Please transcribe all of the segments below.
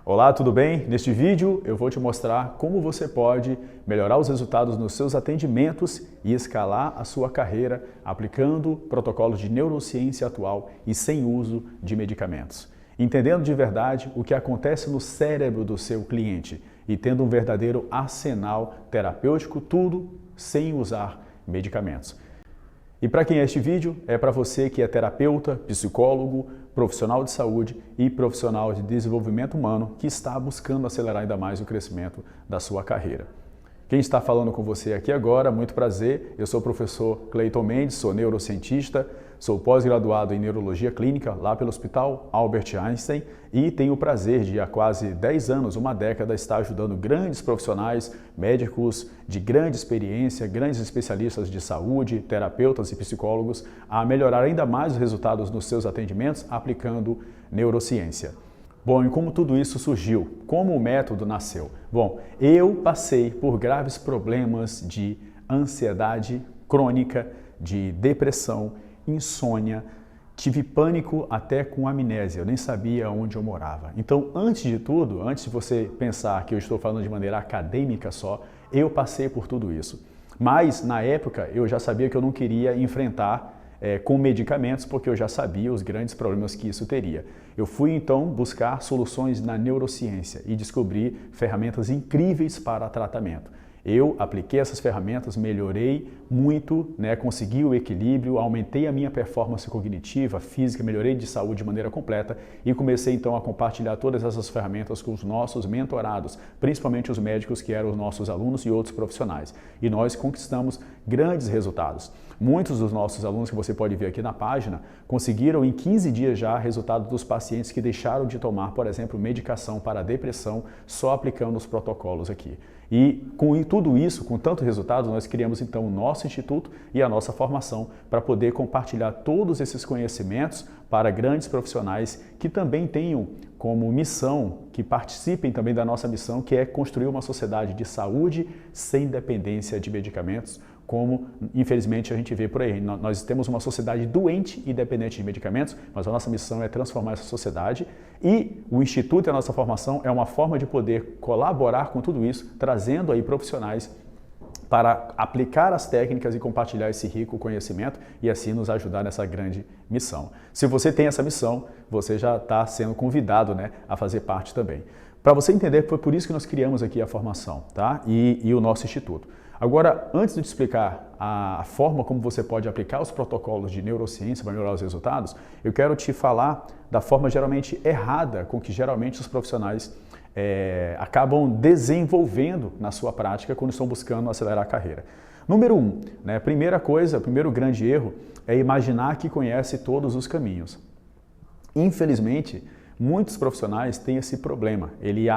Olá, tudo bem? Neste vídeo eu vou te mostrar como você pode melhorar os resultados nos seus atendimentos e escalar a sua carreira aplicando protocolos de neurociência atual e sem uso de medicamentos. Entendendo de verdade o que acontece no cérebro do seu cliente e tendo um verdadeiro arsenal terapêutico, tudo sem usar medicamentos. E para quem é este vídeo? É para você que é terapeuta, psicólogo, profissional de saúde e profissional de desenvolvimento humano que está buscando acelerar ainda mais o crescimento da sua carreira. Quem está falando com você aqui agora, muito prazer, eu sou o professor Cleiton Mendes, sou neurocientista, sou pós-graduado em neurologia clínica lá pelo Hospital Albert Einstein e tenho o prazer de há quase 10 anos, uma década, estar ajudando grandes profissionais, médicos de grande experiência, grandes especialistas de saúde, terapeutas e psicólogos a melhorar ainda mais os resultados nos seus atendimentos aplicando neurociência. Bom, e como tudo isso surgiu? Como o método nasceu? Bom, eu passei por graves problemas de ansiedade crônica, de depressão, insônia, tive pânico até com amnésia, eu nem sabia onde eu morava. Então, antes de tudo, antes de você pensar que eu estou falando de maneira acadêmica só, eu passei por tudo isso. Mas, na época, eu já sabia que eu não queria enfrentar com medicamentos, porque eu já sabia os grandes problemas que isso teria. Eu fui então buscar soluções na neurociência e descobri ferramentas incríveis para tratamento. Eu apliquei essas ferramentas, melhorei muito, consegui o equilíbrio, aumentei a minha performance cognitiva, física, melhorei de saúde de maneira completa e comecei então a compartilhar todas essas ferramentas com os nossos mentorados, principalmente os médicos que eram os nossos alunos e outros profissionais. E nós conquistamos grandes resultados. Muitos dos nossos alunos, que você pode ver aqui na página, conseguiram em 15 dias já resultado dos pacientes que deixaram de tomar, por exemplo, medicação para a depressão só aplicando os protocolos aqui. E com tudo isso, com tanto resultado, nós criamos então o nosso instituto e a nossa formação para poder compartilhar todos esses conhecimentos para grandes profissionais que também tenham como missão, que participem também da nossa missão, que é construir uma sociedade de saúde sem dependência de medicamentos, como infelizmente a gente vê por aí. Nós temos uma sociedade doente e dependente de medicamentos, mas a nossa missão é transformar essa sociedade e o Instituto e a nossa formação é uma forma de poder colaborar com tudo isso, trazendo aí profissionais para aplicar as técnicas e compartilhar esse rico conhecimento e assim nos ajudar nessa grande missão. Se você tem essa missão, você já está sendo convidado a fazer parte também. Para você entender, foi por isso que nós criamos aqui a formação, tá? E o nosso instituto. Agora, antes de te explicar a forma como você pode aplicar os protocolos de neurociência para melhorar os resultados, eu quero te falar da forma geralmente errada com que geralmente os profissionais acabam desenvolvendo na sua prática quando estão buscando acelerar a carreira. Número 1, primeira coisa, primeiro grande erro é imaginar que conhece todos os caminhos. Infelizmente, muitos profissionais têm esse problema. Ele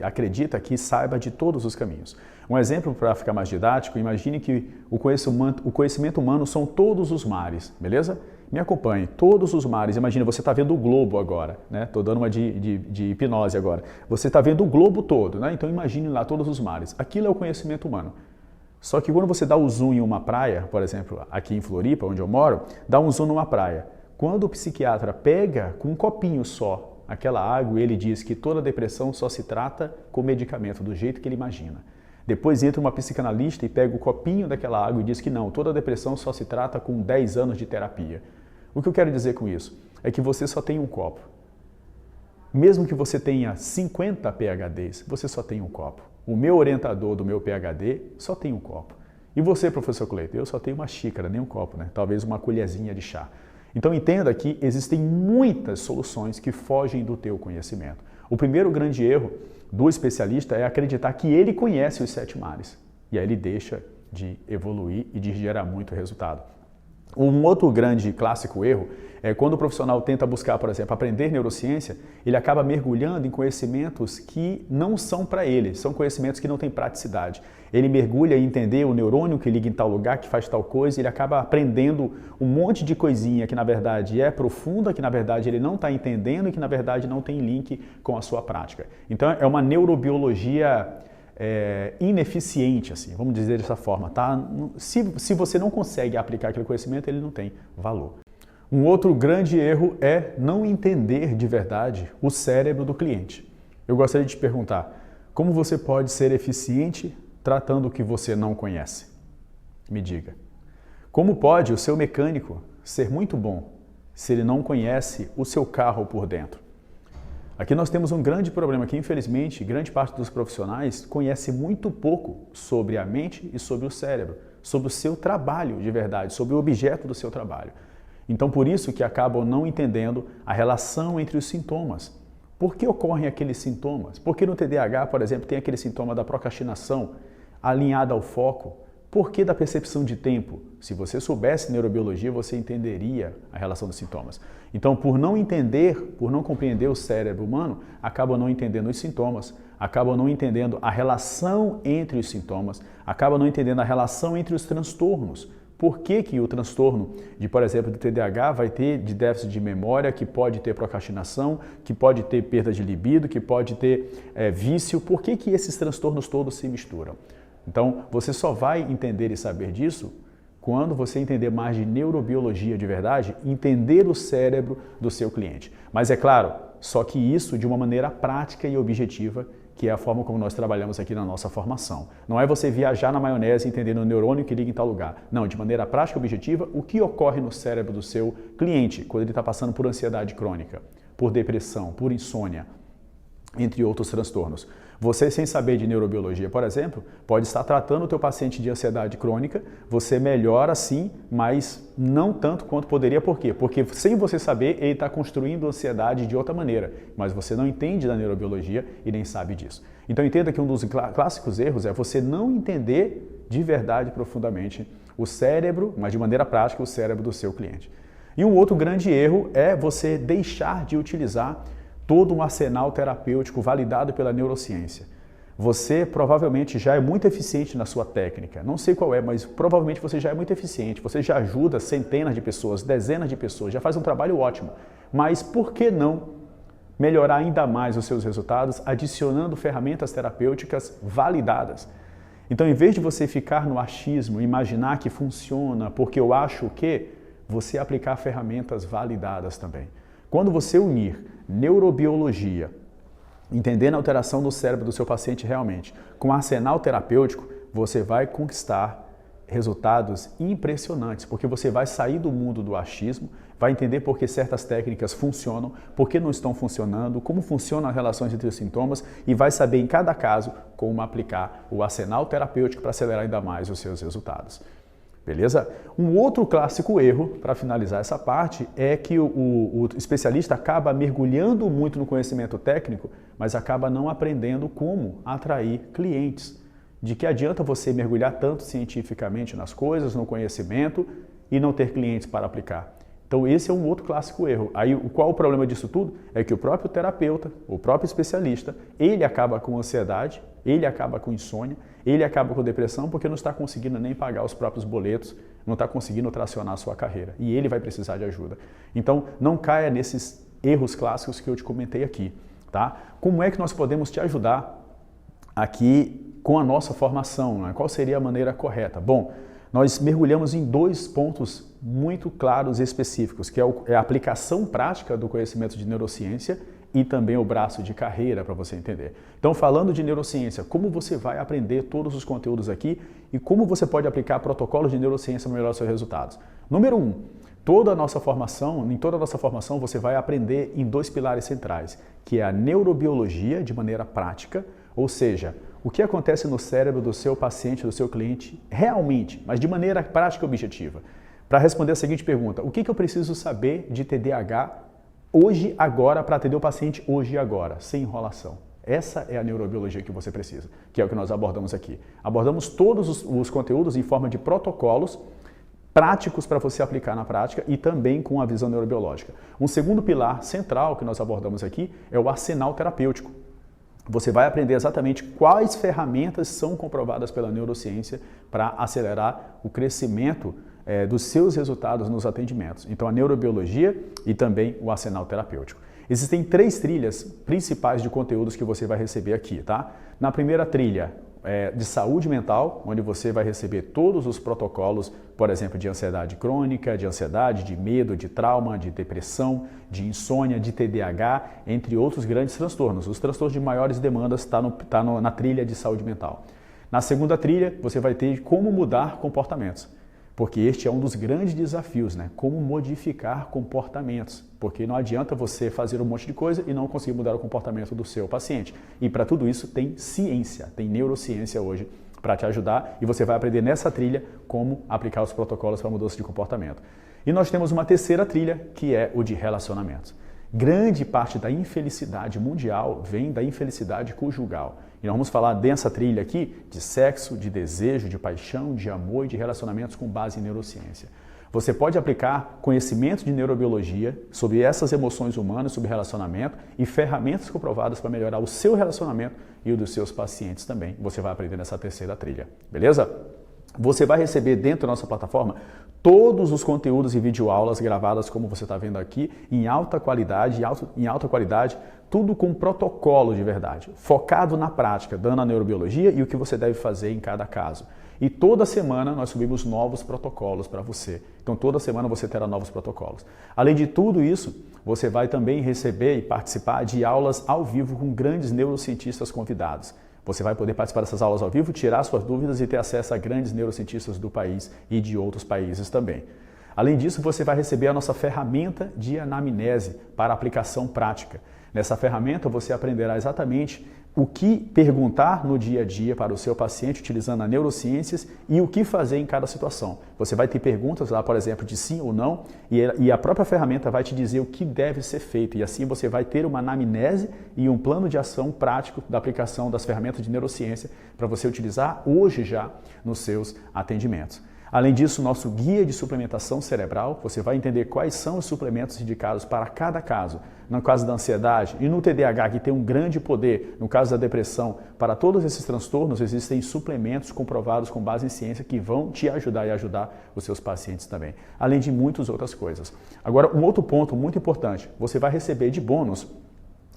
acredita que saiba de todos os caminhos. Um exemplo para ficar mais didático, imagine que o conhecimento humano são todos os mares, beleza? Me acompanhe, todos os mares. Imagina, você está vendo o globo agora, Estou dando uma de hipnose agora. Você está vendo o globo todo, Então imagine lá todos os mares. Aquilo é o conhecimento humano. Só que quando você dá o zoom em uma praia, por exemplo, aqui em Floripa, onde eu moro, dá um zoom numa praia. Quando o psiquiatra pega com um copinho só aquela água e ele diz que toda depressão só se trata com medicamento, do jeito que ele imagina. Depois entra uma psicanalista e pega o copinho daquela água e diz que não, toda depressão só se trata com 10 anos de terapia. O que eu quero dizer com isso? É que você só tem um copo. Mesmo que você tenha 50 PhDs, você só tem um copo. O meu orientador do meu PhD só tem um copo. E você, professor Cleiton? Eu só tenho uma xícara, nem um copo, Talvez uma colherzinha de chá. Então entenda que existem muitas soluções que fogem do teu conhecimento. O primeiro grande erro do especialista é acreditar que ele conhece os 7 mares. E aí ele deixa de evoluir e de gerar muito resultado. Um outro grande clássico erro é quando o profissional tenta buscar, por exemplo, aprender neurociência, ele acaba mergulhando em conhecimentos que não são para ele, são conhecimentos que não têm praticidade. Ele mergulha em entender o neurônio que liga em tal lugar, que faz tal coisa, e ele acaba aprendendo um monte de coisinha que na verdade é profunda, que na verdade ele não está entendendo e que na verdade não tem link com a sua prática. Então é uma neurobiologia ineficiente, assim, vamos dizer dessa forma, tá? Se você não consegue aplicar aquele conhecimento, ele não tem valor. Um outro grande erro é não entender de verdade o cérebro do cliente. eu gostaria de te perguntar, como você pode ser eficiente tratando o que você não conhece? Me diga. Como pode o seu mecânico ser muito bom se ele não conhece o seu carro por dentro? Aqui nós temos um grande problema que, infelizmente, grande parte dos profissionais conhece muito pouco sobre a mente e sobre o cérebro, sobre o seu trabalho de verdade, sobre o objeto do seu trabalho. Então, por isso que acabam não entendendo a relação entre os sintomas. Por que ocorrem aqueles sintomas? Por que no TDAH, por exemplo, tem aquele sintoma da procrastinação alinhada ao foco? Por que da percepção de tempo? Se você soubesse neurobiologia, você entenderia a relação dos sintomas. Então, por não entender, por não compreender o cérebro humano, acabam não entendendo os sintomas, acabam não entendendo a relação entre os sintomas, acabam não entendendo a relação entre os transtornos. Por que que o transtorno de, por exemplo, do TDAH vai ter de déficit de memória, que pode ter procrastinação, que pode ter perda de libido, que pode ter vício? Por que que esses transtornos todos se misturam? Então, você só vai entender e saber disso quando você entender mais de neurobiologia de verdade, entender o cérebro do seu cliente. Mas é claro, só que isso de uma maneira prática e objetiva, que é a forma como nós trabalhamos aqui na nossa formação. Não é você viajar na maionese entendendo o neurônio que liga em tal lugar. Não, de maneira prática e objetiva, o que ocorre no cérebro do seu cliente quando ele está passando por ansiedade crônica, por depressão, por insônia, entre outros transtornos. Você, sem saber de neurobiologia, por exemplo, pode estar tratando o teu paciente de ansiedade crônica, você melhora sim, mas não tanto quanto poderia. Por quê? Porque sem você saber, ele está construindo ansiedade de outra maneira, mas você não entende da neurobiologia e nem sabe disso. Então entenda que um dos clássicos erros é você não entender de verdade profundamente o cérebro, mas de maneira prática, o cérebro do seu cliente. E um outro grande erro é você deixar de utilizar todo um arsenal terapêutico validado pela neurociência. Você provavelmente já é muito eficiente na sua técnica. Não sei qual é, mas provavelmente você já é muito eficiente. Você já ajuda centenas de pessoas, dezenas de pessoas, já faz um trabalho ótimo. Mas por que não melhorar ainda mais os seus resultados adicionando ferramentas terapêuticas validadas? Então, em vez de você ficar no achismo, imaginar que funciona porque eu acho que, você aplicar ferramentas validadas também. Quando você unir neurobiologia, entendendo a alteração do cérebro do seu paciente realmente, com arsenal terapêutico, você vai conquistar resultados impressionantes, porque você vai sair do mundo do achismo, vai entender por que certas técnicas funcionam, por que não estão funcionando, como funcionam as relações entre os sintomas e vai saber em cada caso como aplicar o arsenal terapêutico para acelerar ainda mais os seus resultados. Beleza? Um outro clássico erro, para finalizar essa parte, é que o especialista acaba mergulhando muito no conhecimento técnico, mas acaba não aprendendo como atrair clientes. De que adianta você mergulhar tanto cientificamente nas coisas, no conhecimento, e não ter clientes para aplicar? Então esse é um outro clássico erro. Aí qual o problema disso tudo? É que o próprio terapeuta, o próprio especialista, ele acaba com ansiedade, ele acaba com insônia, ele acaba com depressão porque não está conseguindo nem pagar os próprios boletos, não está conseguindo tracionar a sua carreira e ele vai precisar de ajuda. Então não caia nesses erros clássicos que eu te comentei aqui, tá? Como é que nós podemos te ajudar aqui com a nossa formação, né? Qual seria a maneira correta? Bom, nós mergulhamos em dois pontos muito claros e específicos, que é a aplicação prática do conhecimento de neurociência e também o braço de carreira, para você entender. Então, falando de neurociência, como você vai aprender todos os conteúdos aqui e como você pode aplicar protocolos de neurociência para melhorar seus resultados. Número 1, em toda a nossa formação você vai aprender em dois pilares centrais, que é a neurobiologia de maneira prática, ou seja, o que acontece no cérebro do seu paciente, do seu cliente, realmente, mas de maneira prática e objetiva. Para responder a seguinte pergunta, o que eu preciso saber de TDAH hoje, agora, para atender o paciente hoje e agora, sem enrolação? Essa é a neurobiologia que você precisa, que é o que nós abordamos aqui. Abordamos todos os conteúdos em forma de protocolos práticos para você aplicar na prática e também com a visão neurobiológica. Um segundo pilar central que nós abordamos aqui é o arsenal terapêutico. Você vai aprender exatamente quais ferramentas são comprovadas pela neurociência para acelerar o crescimento dos seus resultados nos atendimentos. Então, a neurobiologia e também o arsenal terapêutico. Existem 3 trilhas principais de conteúdos que você vai receber aqui, tá? Na primeira trilha, de saúde mental, onde você vai receber todos os protocolos, por exemplo, de ansiedade crônica, de ansiedade, de medo, de trauma, de depressão, de insônia, de TDAH, entre outros grandes transtornos. Os transtornos de maiores demandas estão na trilha de saúde mental. Na segunda trilha, você vai ter como mudar comportamentos. Porque este é um dos grandes desafios, né? Como modificar comportamentos. Porque não adianta você fazer um monte de coisa e não conseguir mudar o comportamento do seu paciente. E para tudo isso tem ciência, tem neurociência hoje para te ajudar e você vai aprender nessa trilha como aplicar os protocolos para mudança de comportamento. E nós temos uma terceira trilha que é o de relacionamentos. Grande parte da infelicidade mundial vem da infelicidade conjugal. E nós vamos falar dessa trilha aqui de sexo, de desejo, de paixão, de amor e de relacionamentos com base em neurociência. Você pode aplicar conhecimento de neurobiologia sobre essas emoções humanas, sobre relacionamento e ferramentas comprovadas para melhorar o seu relacionamento e o dos seus pacientes também. Você vai aprender nessa terceira trilha, beleza? Você vai receber dentro da nossa plataforma todos os conteúdos e videoaulas gravadas, como você está vendo aqui, em alta qualidade, tudo com protocolo de verdade, focado na prática, dando a neurobiologia e o que você deve fazer em cada caso. E toda semana nós subimos novos protocolos para você. Então toda semana você terá novos protocolos. Além de tudo isso, você vai também receber e participar de aulas ao vivo com grandes neurocientistas convidados. Você vai poder participar dessas aulas ao vivo, tirar suas dúvidas e ter acesso a grandes neurocientistas do país e de outros países também. Além disso, você vai receber a nossa ferramenta de anamnese para aplicação prática. Nessa ferramenta, você aprenderá exatamente o que perguntar no dia a dia para o seu paciente utilizando as neurociências e o que fazer em cada situação. Você vai ter perguntas lá, por exemplo, de sim ou não e a própria ferramenta vai te dizer o que deve ser feito e assim você vai ter uma anamnese e um plano de ação prático da aplicação das ferramentas de neurociência para você utilizar hoje já nos seus atendimentos. Além disso, nosso guia de suplementação cerebral, você vai entender quais são os suplementos indicados para cada caso. No caso da ansiedade e no TDAH, que tem um grande poder, no caso da depressão, para todos esses transtornos existem suplementos comprovados com base em ciência que vão te ajudar e ajudar os seus pacientes também, além de muitas outras coisas. Agora, um outro ponto muito importante, você vai receber de bônus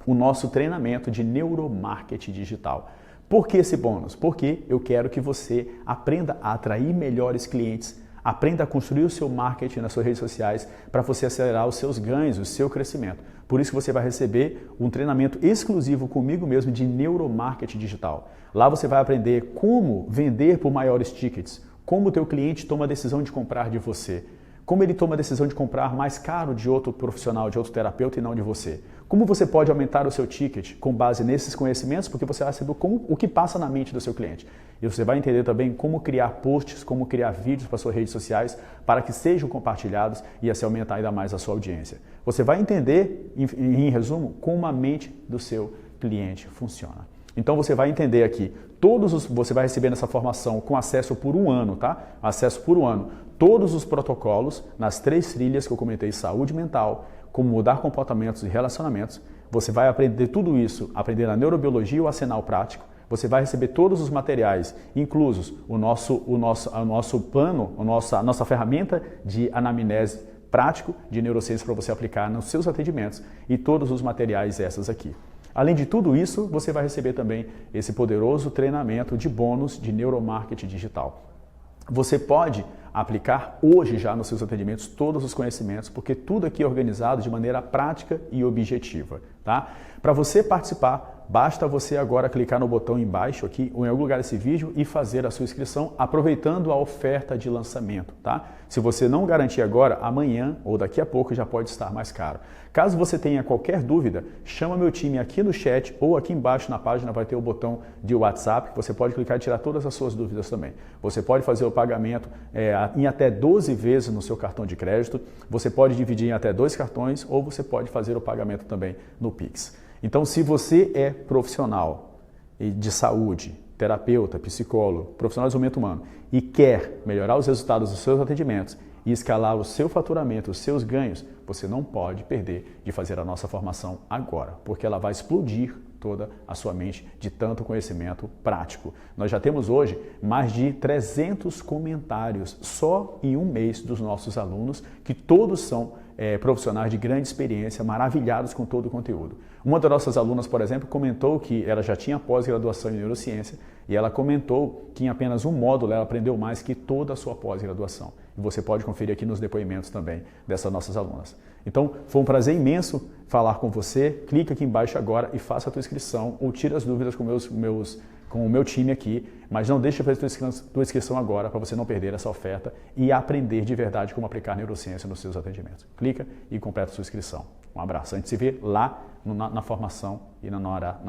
o nosso treinamento de neuromarketing digital. Por que esse bônus? Porque eu quero que você aprenda a atrair melhores clientes, aprenda a construir o seu marketing nas suas redes sociais para você acelerar os seus ganhos, o seu crescimento. Por isso que você vai receber um treinamento exclusivo comigo mesmo de neuromarketing digital. Lá você vai aprender como vender por maiores tickets, como o teu cliente toma a decisão de comprar de você, como ele toma a decisão de comprar mais caro de outro profissional, de outro terapeuta e não de você. Como você pode aumentar o seu ticket com base nesses conhecimentos, porque você vai saber o que passa na mente do seu cliente. E você vai entender também como criar posts, como criar vídeos para suas redes sociais para que sejam compartilhados e assim aumentar ainda mais a sua audiência. Você vai entender, em resumo, como a mente do seu cliente funciona. Então você vai entender aqui, você vai receber nessa formação com acesso por um ano, tá? Acesso por um ano. Todos os protocolos nas 3 trilhas que eu comentei, saúde mental, como mudar comportamentos e relacionamentos. Você vai aprender tudo isso, aprender a neurobiologia e o arsenal prático. Você vai receber todos os materiais, inclusos o nosso plano, a nossa ferramenta de anamnese prático de neurociência para você aplicar nos seus atendimentos e todos os materiais essas aqui. Além de tudo isso, você vai receber também esse poderoso treinamento de bônus de neuromarketing digital. Você pode aplicar hoje já nos seus atendimentos todos os conhecimentos, porque tudo aqui é organizado de maneira prática e objetiva, tá? Para você participar, basta você agora clicar no botão embaixo aqui ou em algum lugar desse vídeo e fazer a sua inscrição aproveitando a oferta de lançamento, tá? Se você não garantir agora, amanhã ou daqui a pouco já pode estar mais caro. Caso você tenha qualquer dúvida, chama meu time aqui no chat ou aqui embaixo na página vai ter o botão de WhatsApp, que você pode clicar e tirar todas as suas dúvidas também. Você pode fazer o pagamento em até 12 vezes no seu cartão de crédito, você pode dividir em até 2 cartões ou você pode fazer o pagamento também no Pix. Então, se você é profissional de saúde, terapeuta, psicólogo, profissional de desenvolvimento humano e quer melhorar os resultados dos seus atendimentos e escalar o seu faturamento, os seus ganhos, você não pode perder de fazer a nossa formação agora, porque ela vai explodir toda a sua mente de tanto conhecimento prático. Nós já temos hoje mais de 300 comentários só em um mês dos nossos alunos, que todos são profissionais de grande experiência, maravilhados com todo o conteúdo. Uma das nossas alunas, por exemplo, comentou que ela já tinha pós-graduação em neurociência e ela comentou que em apenas um módulo ela aprendeu mais que toda a sua pós-graduação. E você pode conferir aqui nos depoimentos também dessas nossas alunas. Então, foi um prazer imenso falar com você. Clica aqui embaixo agora e faça a tua inscrição ou tira as dúvidas com o meu time aqui, mas não deixe de fazer a tua inscrição agora para você não perder essa oferta e aprender de verdade como aplicar neurociência nos seus atendimentos. Clica e completa a sua inscrição. Um abraço. A gente se vê lá na formação e na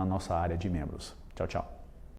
nossa área de membros. Tchau, tchau.